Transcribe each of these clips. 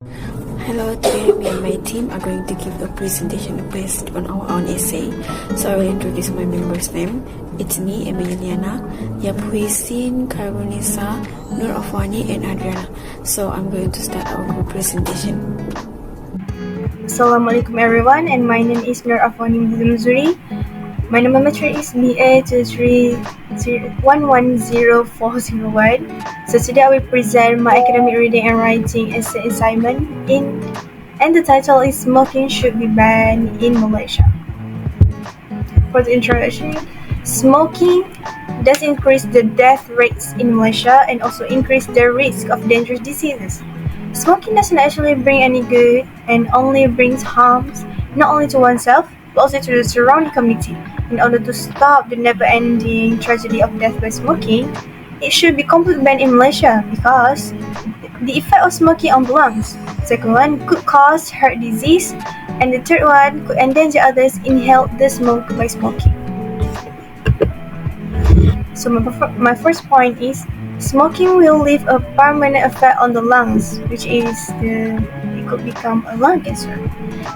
Hello, today me and my team are going to give a presentation based on our own essay. So I will introduce my members' name. It's me, Emiliana, Yaphuisin, Carbonisa, Nur Afwani, and Adriana. So I'm going to start our group presentation. Assalamualaikum everyone, and my name is Nur Afwani Muzuri. My number is BA2311041. So today I will present my academic reading and writing essay assignment and the title is Smoking Should Be Banned in Malaysia. For the introduction, smoking does increase the death rates in Malaysia and also increase the risk of dangerous diseases. Smoking doesn't actually bring any good and only brings harms not only to oneself but also to the surrounding community. In order to stop the never-ending tragedy of death by smoking, it should be completely banned in Malaysia because the effect of smoking on the lungs. Second one could cause heart disease, and the third one could endanger others inhale the smoke by smoking. So my first point is smoking will leave a permanent effect on the lungs, which is it could become a lung cancer.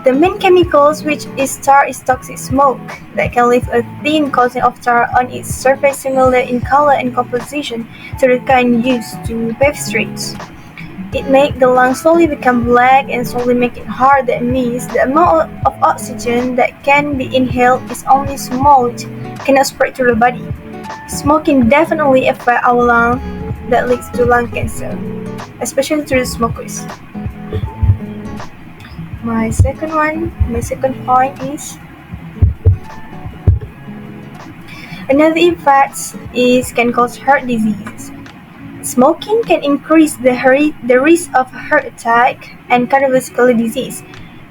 The main chemicals which is tar is toxic smoke that can leave a thin coating of tar on its surface similar in color and composition to the kind used to pave streets. It makes the lungs slowly become black and slowly make it hard. That means the amount of oxygen that can be inhaled is only small, which cannot spread to the body. Smoking definitely affects our lungs that leads to lung cancer, especially to the smokers. My second point is another effect can cause heart disease. Smoking can increase the risk of heart attack and cardiovascular disease.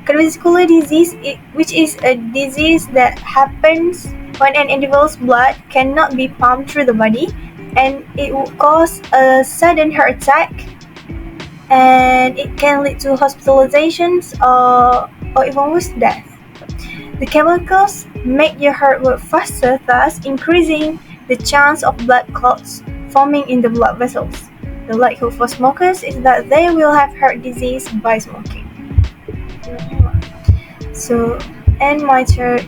Cardiovascular disease, which is a disease that happens when an individual's blood cannot be pumped through the body, and it will cause a sudden heart attack, and it can lead to hospitalizations or even worse, death. The chemicals make your heart work faster, thus increasing the chance of blood clots forming in the blood vessels. The likelihood for smokers is that they will have heart disease by smoking. So, and my third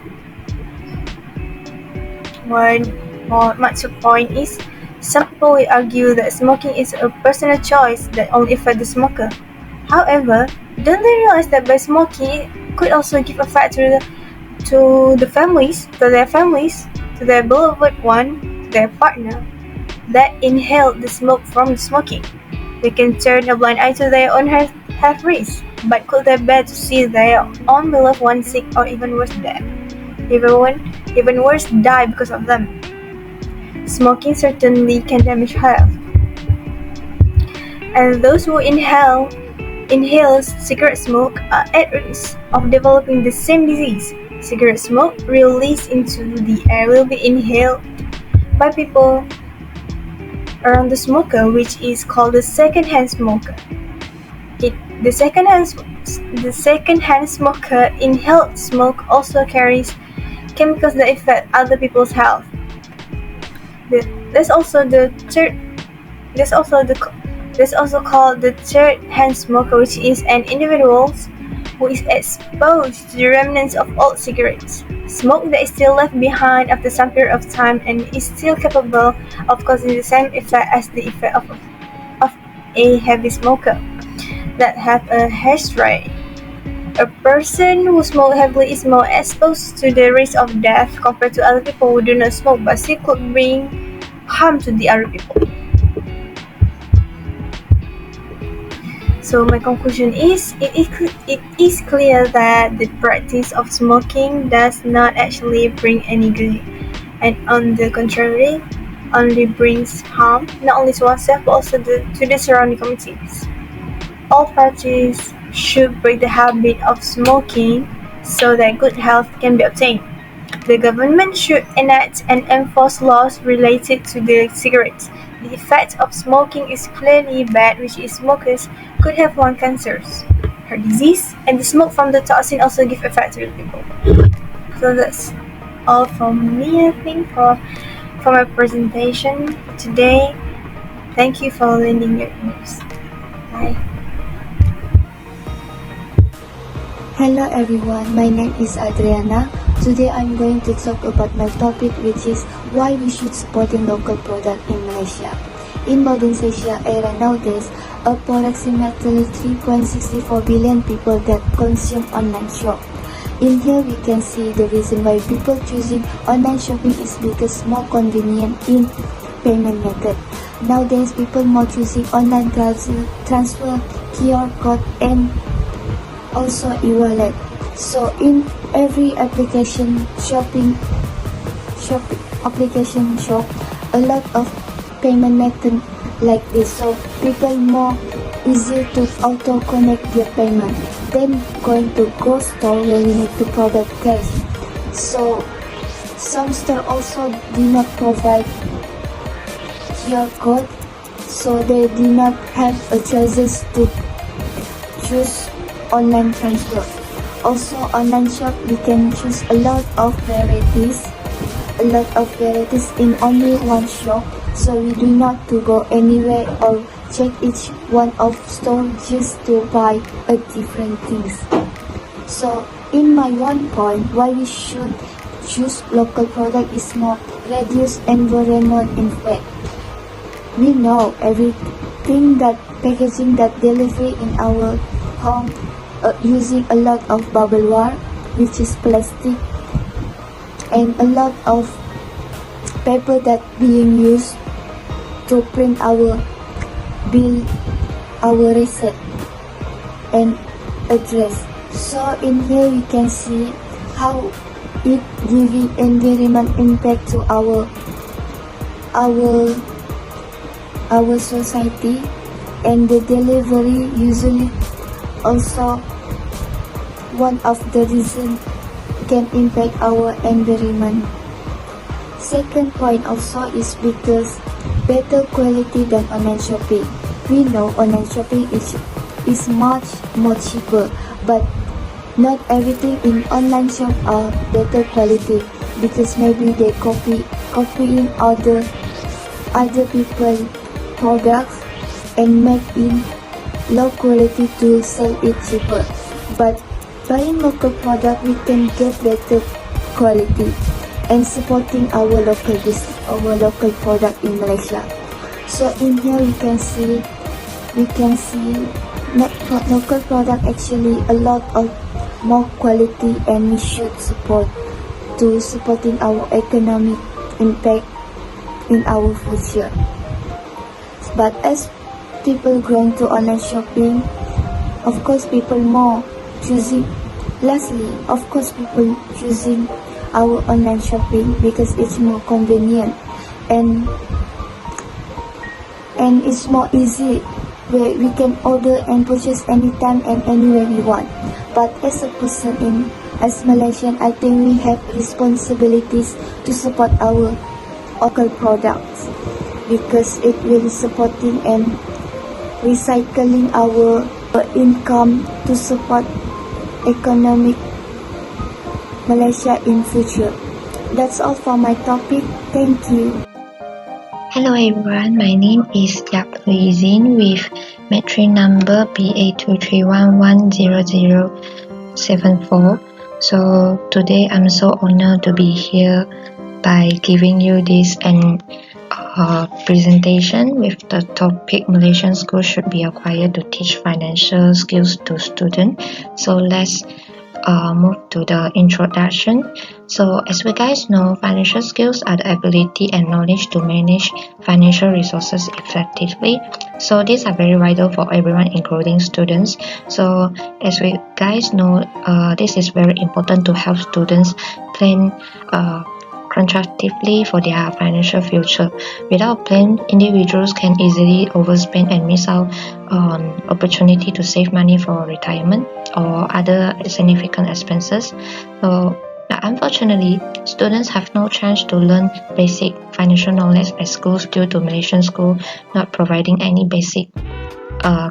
point is some people will argue that smoking is a personal choice that only affects the smoker. However, don't they realize that by smoking it could also give effect to their families, to their beloved one, to their partner that inhaled the smoke from the smoking. They can turn a blind eye to their own health risk, but could they bear to see their own beloved one sick or even worse dead? Even worse, die because of them. Smoking certainly can damage health. And those who inhale cigarette smoke are at risk of developing the same disease. Cigarette smoke released into the air will be inhaled by people around the smoker, which is called the second-hand smoker. The second-hand smoker inhaled smoke also carries chemicals that affect other people's health. There's also called the third-hand smoker, which is an individual who is exposed to the remnants of old cigarettes, smoke that is still left behind after some period of time and is still capable of causing the same effect as the effect of a heavy smoker that have a ashtray. A person who smokes heavily is more exposed to the risk of death compared to other people who do not smoke but still could bring harm to the other people. So my conclusion is, it is clear that the practice of smoking does not actually bring any good, and on the contrary, only brings harm not only to oneself but also to the surrounding communities. All parties should break the habit of smoking so that good health can be obtained. The government should enact and enforce laws related to the cigarettes. The effect of smoking is clearly bad, which is smokers could have lung cancers, heart disease, and the smoke from the toxin also give effect to the people. So that's all from me, I think, for my presentation today. Thank you for lending your ears. Bye. Hello everyone, my name is Adriana. Today I'm going to talk about my topic, which is why we should supporting local product in Malaysia. In modern Asia era nowadays, approximately 3.64 billion people that consume online shop. In here we can see the reason why people choosing online shopping is because more convenient in payment method. Nowadays people more choosing online transfer, QR code and also e-wallet. So in every application shop, a lot of payment method like this. So people more easy to auto connect their payment than going to go store where you need to provide cash. So some store also do not provide QR code, so they do not have a choices to choose online transfer. Also online shop we can choose a lot of varieties in only one shop, so we do not to go anywhere or check each one of store just to buy a different things. So in my one point why we should choose local product is more reduce environment impact. We know everything that packaging that delivery in our home using a lot of bubble wrap, which is plastic, and a lot of paper that being used to print our bill, our receipt and address. So in here we can see how it giving environment impact to our society, and the delivery usually also one of the reason can impact our environment. Second point also is because better quality than online shopping. We know online shopping is much more cheaper, but not everything in online shop are better quality, because maybe they copying other people products and make in low quality to sell it cheaper. But buying local product we can get better quality and supporting our local business, our local product in Malaysia. So in here we can see local product actually a lot of more quality, and we should support to supporting our economic impact in our future. But as people going to online shopping, of course people more choosing, lastly of course people choosing our online shopping because it's more convenient and it's more easy, where we can order and purchase anytime and anywhere we want. But as a person as Malaysian, I think we have responsibilities to support our local products, because it will supporting and recycling our income to support economic Malaysia in future. That's all for my topic. Thank you. Hello everyone, my name is Yap Huizin with matric number BA23110074. So today I'm so honored to be here by giving you this presentation with the topic Malaysian schools should be required to teach financial skills to students. So let's move to the introduction. So as we guys know, financial skills are the ability and knowledge to manage financial resources effectively. So these are very vital for everyone, including students. So as we guys know, this is very important to help students plan constructively for their financial future. Without a plan, individuals can easily overspend and miss out on opportunity to save money for retirement or other significant expenses. So unfortunately, students have no chance to learn basic financial knowledge at schools due to Malaysian school not providing any basic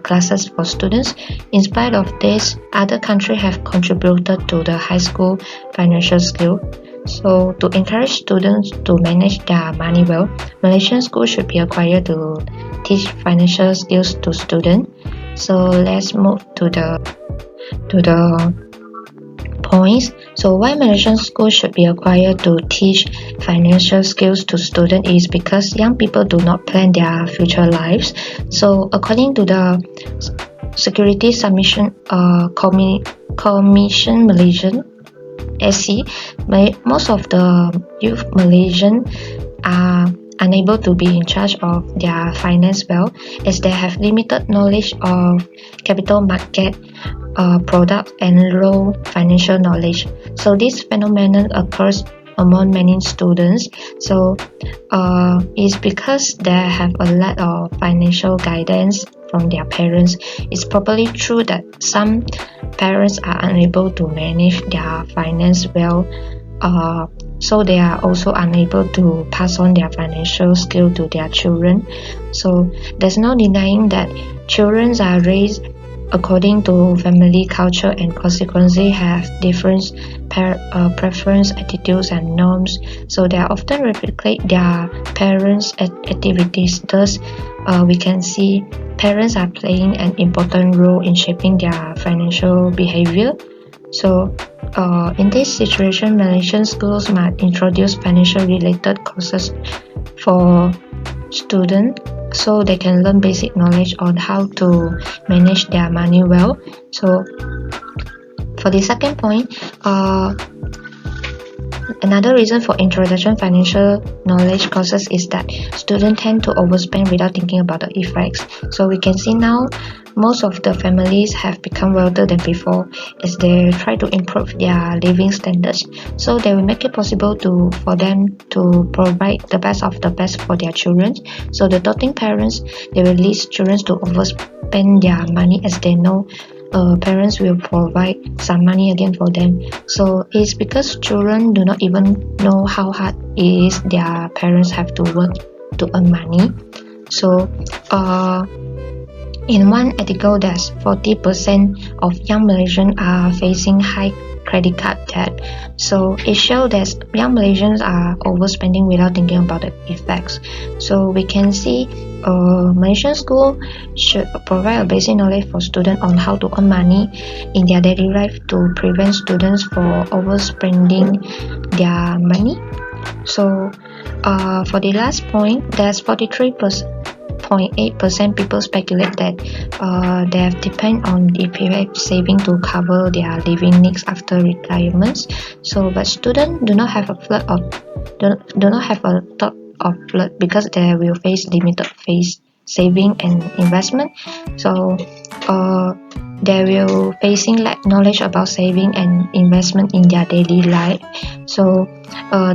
classes for students. In spite of this, other countries have contributed to the high school financial skill. So to encourage students to manage their money well, Malaysian schools should be required to teach financial skills to students. So let's move to the points. So why Malaysian schools should be required to teach financial skills to students is because young people do not plan their future lives. So according to the Security Submission Commission Malaysian SC, most of the youth Malaysian are unable to be in charge of their finance well, as they have limited knowledge of capital market product and low financial knowledge. So this phenomenon occurs among many students. So it's because they have a lack of financial guidance from their parents. It's probably true that some parents are unable to manage their finance well, so they are also unable to pass on their financial skill to their children. So there's no denying that children are raised according to family culture and consequently have different preference, attitudes and norms. So they often replicate their parents' activities. Thus, we can see parents are playing an important role in shaping their financial behavior. So in this situation, Malaysian schools might introduce financial related courses for students so they can learn basic knowledge on how to manage their money well. So for the second point, another reason for introduction financial knowledge courses is that students tend to overspend without thinking about the effects. So we can see now most of the families have become wealthier than before as they try to improve their living standards. So they will make it possible for them to provide the best of the best for their children. So the doting parents, they will lead children to overspend their money as they know parents will provide some money again for them. So it's because children do not even know how hard it is their parents have to work to earn money. So in one article, that's 40% of young Malaysians are facing high credit card debt. So it shows that young Malaysians are overspending without thinking about the effects. So we can see Malaysian school should provide a basic knowledge for students on how to earn money in their daily life to prevent students from overspending their money. So for the last point, there's 43.8% people speculate that they have depend on EPF saving to cover their living needs after retirement. So, but students do not have a thought of flood because they will face limited saving and investment. So, they will facing lack knowledge about saving and investment in their daily life. So,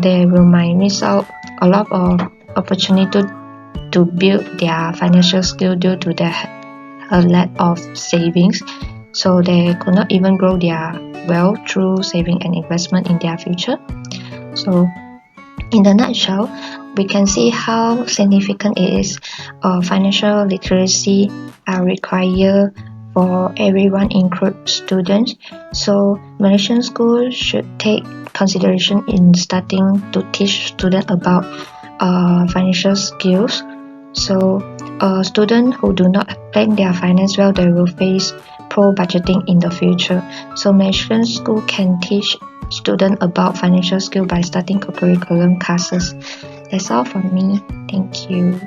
they will might miss out a lot of opportunity to build their financial skill due to their lack of savings. So they could not even grow their wealth through saving and investment in their future. So in the nutshell, we can see how significant it is financial literacy are required for everyone, include students. So Malaysian schools should take consideration in starting to teach students about financial skills. So students who do not plan their finance well, they will face poor budgeting in the future. So Malaysian school can teach students about financial skills by starting co-curriculum classes. That's all from me. Thank you.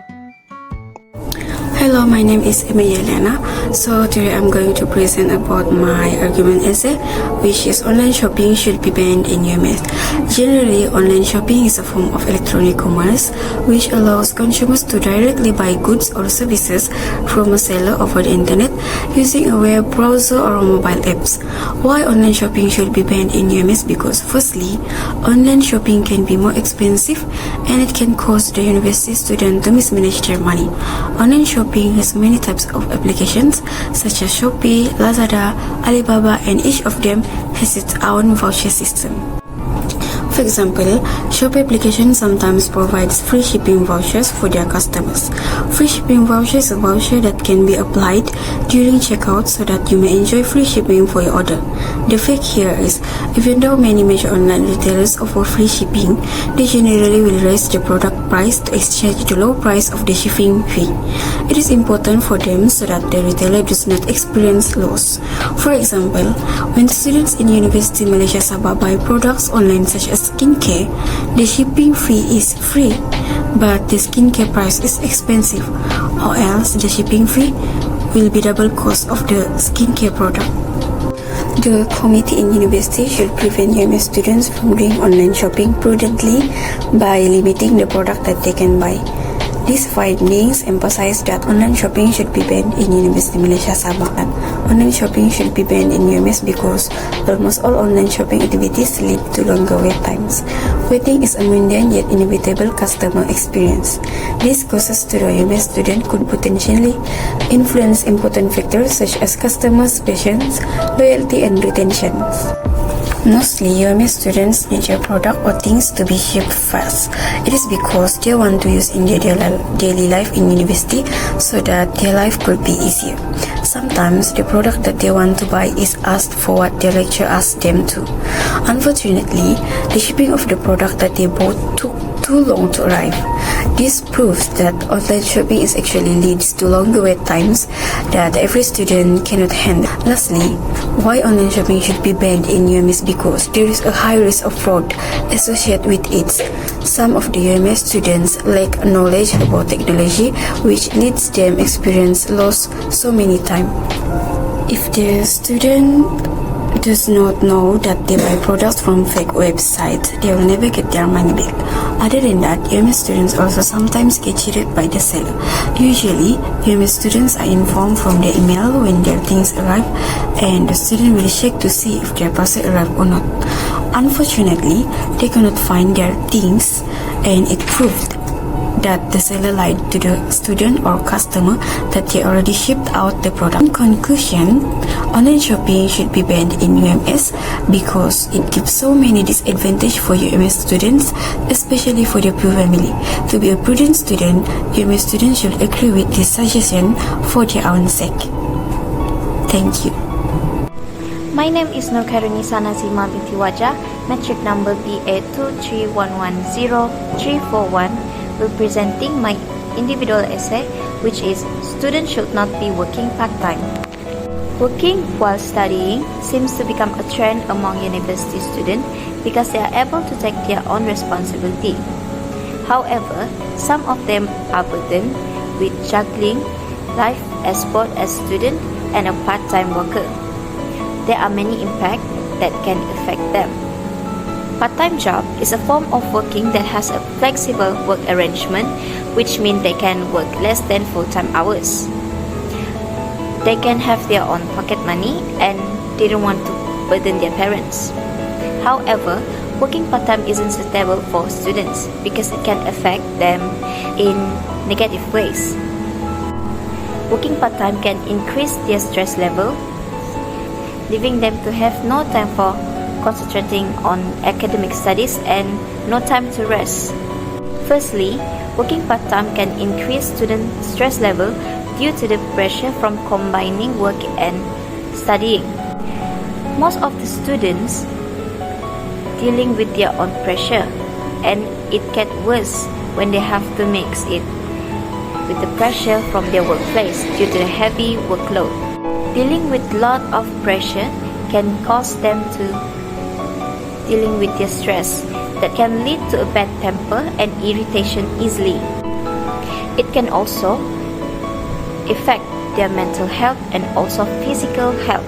Hello, my name is Elena. So today I'm going to present about my argument essay, which is online shopping should be banned in UMS. Generally, online shopping is a form of electronic commerce which allows consumers to directly buy goods or services from a seller over the internet using a web browser or mobile apps. Why online shopping should be banned in UMS? Because firstly, online shopping can be more expensive and it can cause the university student to mismanage their money. Online shopping has many types of applications such as Shopee, Lazada, Alibaba, and each of them has its own voucher system. For example, Shopee application sometimes provides free shipping vouchers for their customers. Free shipping voucher is a voucher that can be applied during checkout so that you may enjoy free shipping for your order. The fact here is, even though many major online retailers offer free shipping, they generally will raise the product price to exchange the low price of the shipping fee. It is important for them so that the retailer does not experience loss. For example, when students in University Malaysia Sabah buy products online such as skincare, the shipping fee is free, but the skincare price is expensive, or else the shipping fee will be double cost of the skincare product. The committee in university should prevent UMS students from doing online shopping prudently by limiting the product that they can buy. These findings emphasize that online shopping should be banned in University Malaysia Sabah. Online shopping should be banned in UMS because almost all online shopping activities lead to longer wait times. Waiting is a mundane yet inevitable customer experience. This causes to the UMS student could potentially influence important factors such as customers' patience, loyalty, and retention. Mostly, UMS students need their product or things to be shipped fast. It is because they want to use in their daily life in university so that their life could be easier. Sometimes, the product that they want to buy is asked for what their lecturer asked them to. Unfortunately, the shipping of the product that they bought took too long to arrive. This proves that online shopping is actually leads to longer wait times that every student cannot handle. Lastly, why online shopping should be banned in UMS because there is a high risk of fraud associated with it. Some of the UMS students lack knowledge about technology, which leads them experience loss so many times. If the student does not know that they buy products from fake websites, they will never get their money back. Other than that, UMS students also sometimes get cheated by the seller. Usually, UMS students are informed from their email when their things arrive, and the student will check to see if their parcel arrived or not. Unfortunately, they cannot find their things, and it proved that the seller lied to the student or customer that they already shipped out the product. In conclusion, online shopping should be banned in UMS because it gives so many disadvantages for UMS students, especially for their poor family. To be a prudent student, UMS students should agree with this suggestion for their own sake. Thank you. My name is Nur Khairunisa Nazima binti Wajah, metric number BA23110-341, representing my individual essay, which is Students Should Not Be Working Part-Time. Working while studying seems to become a trend among university students because they are able to take their own responsibility. However, some of them are burdened with juggling life as both a student and a part-time worker. There are many impacts that can affect them. Part-time job is a form of working that has a flexible work arrangement, which means they can work less than full-time hours. They can have their own pocket money and they don't want to burden their parents. However, working part-time isn't suitable for students because it can affect them in negative ways. Working part-time can increase their stress level, leaving them to have no time for concentrating on academic studies and no time to rest. Firstly, working part-time can increase student stress level due to the pressure from combining work and studying. Most of the students dealing with their own pressure, and it gets worse when they have to mix it with the pressure from their workplace due to the heavy workload. Dealing with lot of pressure can cause them to dealing with their stress that can lead to a bad temper and irritation easily. It can also affect their mental health and also physical health.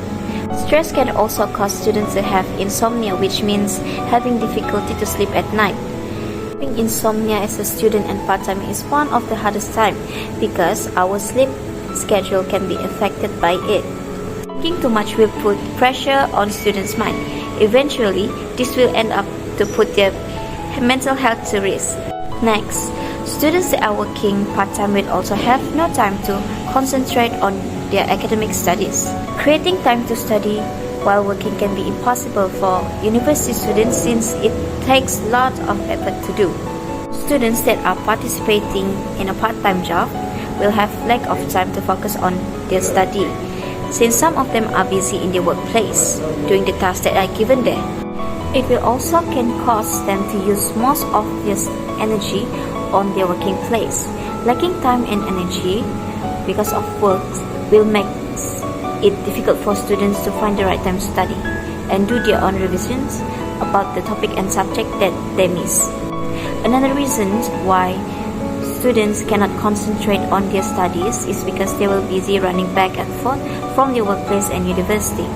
Stress can also cause students to have insomnia, which means having difficulty to sleep at night. Having insomnia as a student and part-time is one of the hardest time because our sleep schedule can be affected by it. Thinking too much will put pressure on students' mind. Eventually, this will end up to put their mental health to risk. Next, students that are working part-time will also have no time to concentrate on their academic studies. Creating time to study while working can be impossible for university students since it takes a lot of effort to do. Students that are participating in a part-time job will have lack of time to focus on their study, since some of them are busy in their workplace doing the tasks that are given there. It will also can cause them to use most of their energy on their working place. Lacking time and energy because of work will make it difficult for students to find the right time to study and do their own revisions about the topic and subject that they miss. Another reason why students cannot concentrate on their studies is because they will be busy running back and forth from their workplace and university.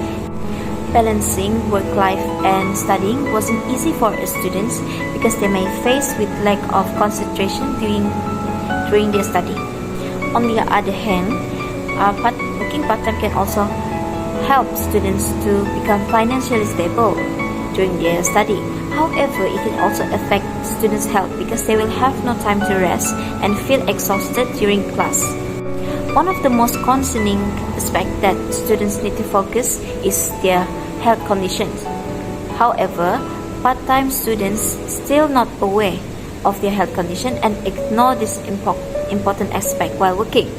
Balancing work life and studying wasn't easy for students because they may face with lack of concentration during their study. On the other hand, working part-time can also help students to become financially stable during their study. However, it can also affect students' health because they will have no time to rest and feel exhausted during class. One of the most concerning aspects that students need to focus is their health conditions. However, part-time students still not aware of their health condition and ignore this important aspect while working.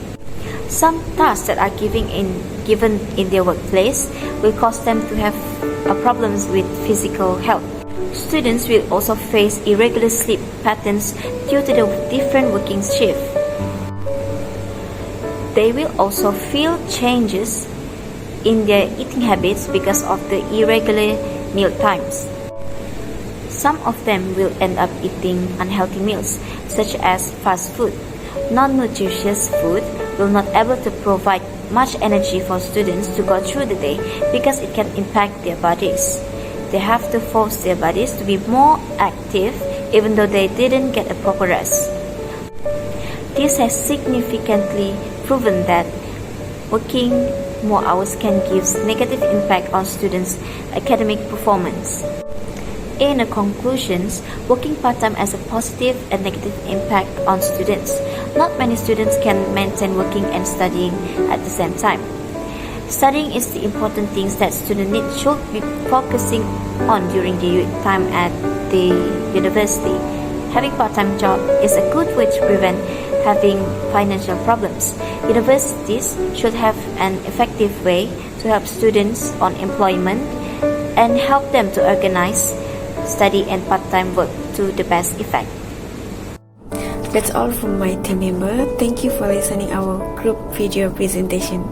Some tasks that are given in their workplace will cause them to have problems with physical health. Students will also face irregular sleep patterns due to the different working shifts. They will also feel changes in their eating habits because of the irregular meal times. Some of them will end up eating unhealthy meals such as fast food. Non-nutritious food will not able to provide much energy for students to go through the day because it can impact their bodies. They have to force their bodies to be more active even though they didn't get a proper rest. This has significantly proven that working more hours can give negative impact on students' academic performance. In a conclusion, working part-time has a positive and negative impact on students. Not many students can maintain working and studying at the same time. Studying is the important things that students should be focusing on during the time at the university. Having part-time job is a good way to prevent having financial problems. Universities should have an effective way to help students on employment and help them to organize study and part-time work to the best effect. That's all from my team member. Thank you for listening our group video presentation.